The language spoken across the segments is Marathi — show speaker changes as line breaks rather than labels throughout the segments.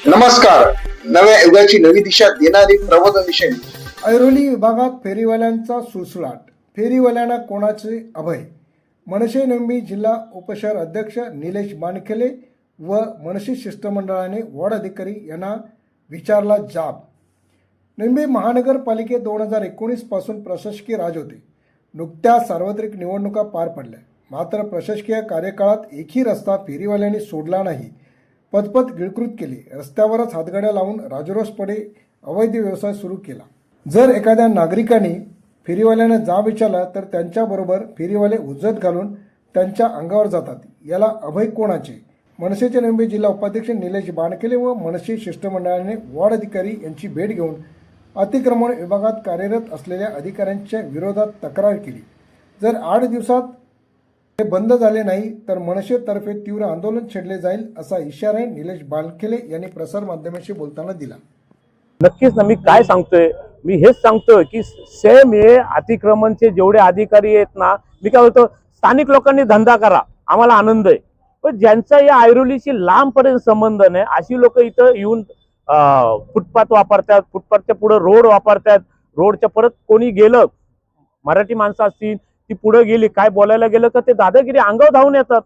नमस्कार. नव्या युगाची नवी दिशा देणारी प्रबोधनविषयी
ऐरोली विभागात फेरीवाल्यांचा सुळसुळाट. फेरीवाल्यांना कोणाचे अभय? मनसे नंबी जिल्हा उपशहर अध्यक्ष निलेश बानखेले व मनसे शिष्टमंडळाने वॉर्ड अधिकारी यांना विचारला जाब. नंबी महानगरपालिकेत 2019 पासून प्रशासकीय राज होते. नुकत्याच सार्वत्रिक निवडणुका पार पडल्या. मात्र प्रशासकीय कार्यकाळात एकही रस्ता फेरीवाल्यांनी सोडला नाही. पदपथ गिळकृत केली. रस्त्यावरच हातगाड्या लावून राजरोसपणे अवैध व्यवसाय सुरू केला. जर एखाद्या नागरिकाने फेरीवाल्यांना जाब विचारला तर त्यांच्याबरोबर फेरीवाले उज्जत घालून त्यांच्या अंगावर जातात. याला अभय कोणाचे? मनसेचे नंबी जिल्हा उपाध्यक्ष निलेश बानखेले व मनसे शिष्टमंडळाने वॉर्ड अधिकारी यांची भेट घेऊन अतिक्रमण विभागात कार्यरत असलेल्या अधिकाऱ्यांच्या विरोधात तक्रार केली. जर 8 दिवसात हे बंद झाले नाही तर मनसेतर्फे तीव्र आंदोलन छेडले जाईल असा इशारा निलेश बानखेले यांनी प्रसारमाध्यमांशी बोलताना दिला.
नक्कीच ना, मी काय सांगतोय, मी हेच सांगतोय की सेम हे अतिक्रमणचे जेवढे अधिकारी आहेत ना, मी काय बोलतो, स्थानिक लोकांनी धंदा करा, आम्हाला आनंद आहे. पण ज्यांचा या ऐरोलीशी लांबपर्यंत संबंध नाही अशी लोक इथं येऊन फुटपाथ वापरतात, फुटपाथच्या पुढे रोड वापरतात. रोडच्या परत कोणी गेलं, मराठी माणसं असतील ती पुढे गेली, काय बोलायला गेलं का ते दादागिरी अंगावर धावून येतात.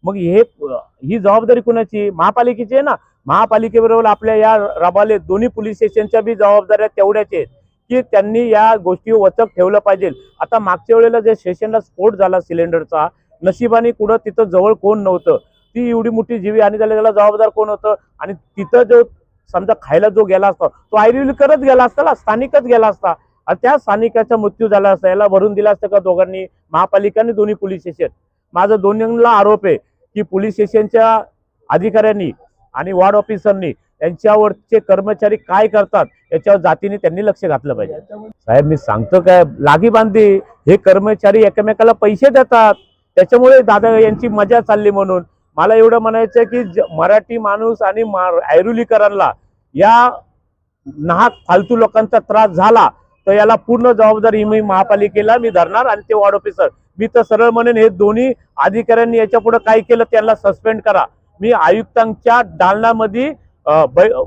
मग ही जबाबदारी कुणाची? महापालिकेची आहे ना. महापालिकेबरोबर आपल्या या रबाले दोन्ही पोलीस स्टेशनच्या बी जबाबदाऱ्या तेवढ्याच आहेत की त्यांनी या गोष्टीवर वचक ठेवलं पाहिजे. आता मागच्या वेळेला जे स्टेशनला स्फोट झाला सिलेंडरचा, नशिबाने कुठं तिथं जवळ कोण नव्हतं. ती एवढी मोठी जीवी हानी झाली, त्याला जबाबदार कोण होतं? आणि तिथं जो समजा खायला जो गेला असता तो ऐरोली करत गेला असता ना, स्थानिकच गेला असता. आणि त्या स्थानिकाचा मृत्यू झाला असता, याला भरून दिला असतं का दोघांनी? महापालिकाने दोन्ही पोलीस स्टेशन. माझा दोन्हीला आरोप आहे की पोलीस स्टेशनच्या अधिकाऱ्यांनी आणि वॉर्ड ऑफिसरनी यांच्यावरचे कर्मचारी काय करतात याच्यावर जातीने त्यांनी लक्ष घातलं पाहिजे. साहेब, मी सांगतो काय, लागी बांधे हे कर्मचारी एकमेकाला पैसे देतात, त्याच्यामुळे दादा यांची मजा चालली. म्हणून मला एवढं म्हणायचं की मराठी माणूस आणि ऐरोलीकरांना या नाहक फालतू लोकांचा त्रास झाला तर याला पूर्ण जबाबदारी मी महापालिकेला मी धरणार आणि ते वॉर्ड ऑफिसर. मी तर सरळ म्हणेन, हे दोन्ही अधिकाऱ्यांनी याच्या पुढे काय केलं त्यांना सस्पेंड करा. मी आयुक्तांच्या दालनामध्ये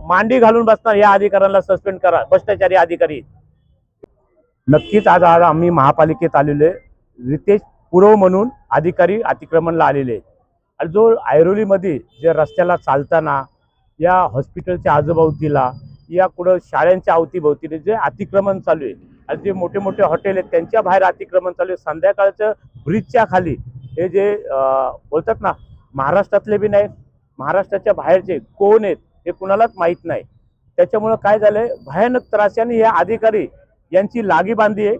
मांडी घालून बसणार. या अधिकाऱ्यांना सस्पेंड करा, भ्रष्टाचारी अधिकारी. नक्कीच आज आम्ही महापालिकेत आलेलो आहे. रितेश पुरव म्हणून अधिकारी अतिक्रमणला आलेले आहेत. आणि जो ऐरोलीमध्ये जे रस्त्याला चालताना या हॉस्पिटलच्या आजूबाजूला या कुठं शाळांच्या अवतीभोवतीने जे अतिक्रमण चालू आहे आणि जे मोठे मोठे हॉटेल आहेत त्यांच्या बाहेर अतिक्रमण चालू आहे. संध्याकाळच्या ब्रिजच्या खाली हे जे बोलतात ना, महाराष्ट्रातले बी नाही, महाराष्ट्राच्या बाहेरचे कोण आहेत हे कुणालाच माहीत नाही. त्याच्यामुळं काय झालंय, भयानक त्रास आणि हे अधिकारी यांची लागी बांधी आहे.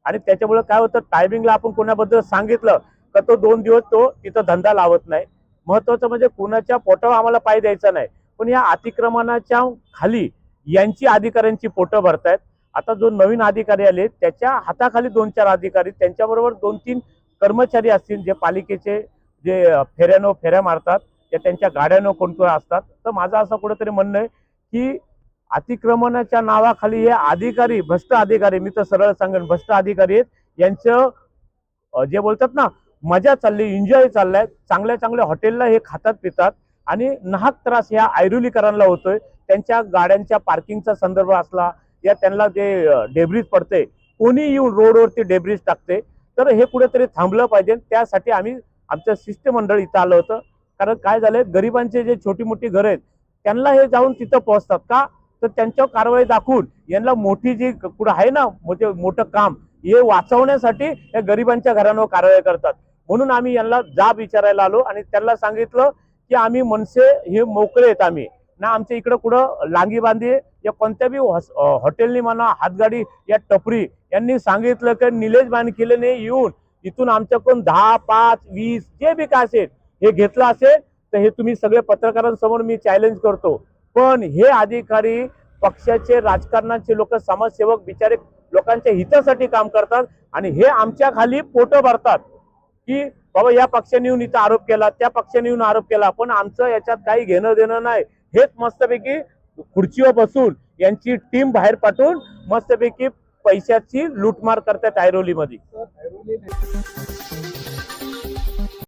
आणि त्याच्यामुळे काय होतं, टायमिंगला आपण कोणाबद्दल सांगितलं का तो 2 दिवस तो तिथं धंदा लावत नाही. महत्वाचं म्हणजे कुणाच्या पोटावर आम्हाला पाय द्यायचा नाही, पण या अतिक्रमणाच्या खाली यांची अधिकाऱ्यांची पोटं भरतायत. आता जो नवीन अधिकारी आले त्याच्या हाताखाली 2-4 अधिकारी, त्यांच्याबरोबर 2-3 कर्मचारी असतील जे पालिकेचे जे फेऱ्या मारतात, या त्यांच्या गाड्यानं कोणकोण असतात. तर माझं असं कुठेतरी म्हणणं आहे की अतिक्रमणाच्या नावाखाली हे अधिकारी, भ्रष्ट अधिकारी, मी तर सरळ सांगेन भ्रष्ट अधिकारी आहेत. यांचं जे बोलतात ना, मजा चालली, एन्जॉय चाललाय. चांगल्या चांगल्या हॉटेलला हे खातात पितात आणि नाहक त्रास ह्या ऐरोलीकरांना होतोय. त्यांच्या गाड्यांच्या पार्किंगचा संदर्भ असला या त्यांना जे डेब्रिज पडते, कोणी येऊन रोडवरती डेब्रिज टाकते, तर हे कुठेतरी थांबलं पाहिजे. त्यासाठी आम्ही आमचं शिष्टमंडळ इथं आलं होतं. कारण काय झालंय, गरिबांचे जे छोटी मोठी घरं आहेत त्यांना हे जाऊन तिथं पोहोचतात का, तर त्यांच्यावर कारवाई दाखवून यांना मोठी जी कुठं आहे ना मोठं काम हे वाचवण्यासाठी या गरिबांच्या घरांवर कारवाई करतात. म्हणून आम्ही यांना जाब विचारायला आलो आणि त्यांना सांगितलं की आम्ही मनसे हे मोकळे आहेत, आम्ही ना आमच्या इकडं कुठं लांगी बांधी या कोणत्या बी हॉटेलनी म्हणा, हातगाडी या टपरी यांनी सांगितलं की निलेश बानखेलेने येऊन इथून आमच्याकडून 10, 5, 20 जे बी काय असेल हे घेतलं असेल तर हे तुम्ही सगळे पत्रकारांसमोर मी चॅलेंज करतो. पण हे अधिकारी पक्षाचे, राजकारणाचे लोक, समाजसेवक बिचारे लोकांच्या हितासाठी काम करतात आणि हे आमच्या खाली पोटं भरतात की बाबा या पक्षाने येऊन इथं आरोप केला, त्या पक्षाने येऊन आरोप केला, पण आमचं याच्यात काही घेणं देणं नाही. हेच मस्तपैकी खुर्चीवर बसून यांची टीम बाहेर पाठवून मस्तपैकी पैशाची लूटमार करतात ऐरोलीमध्ये.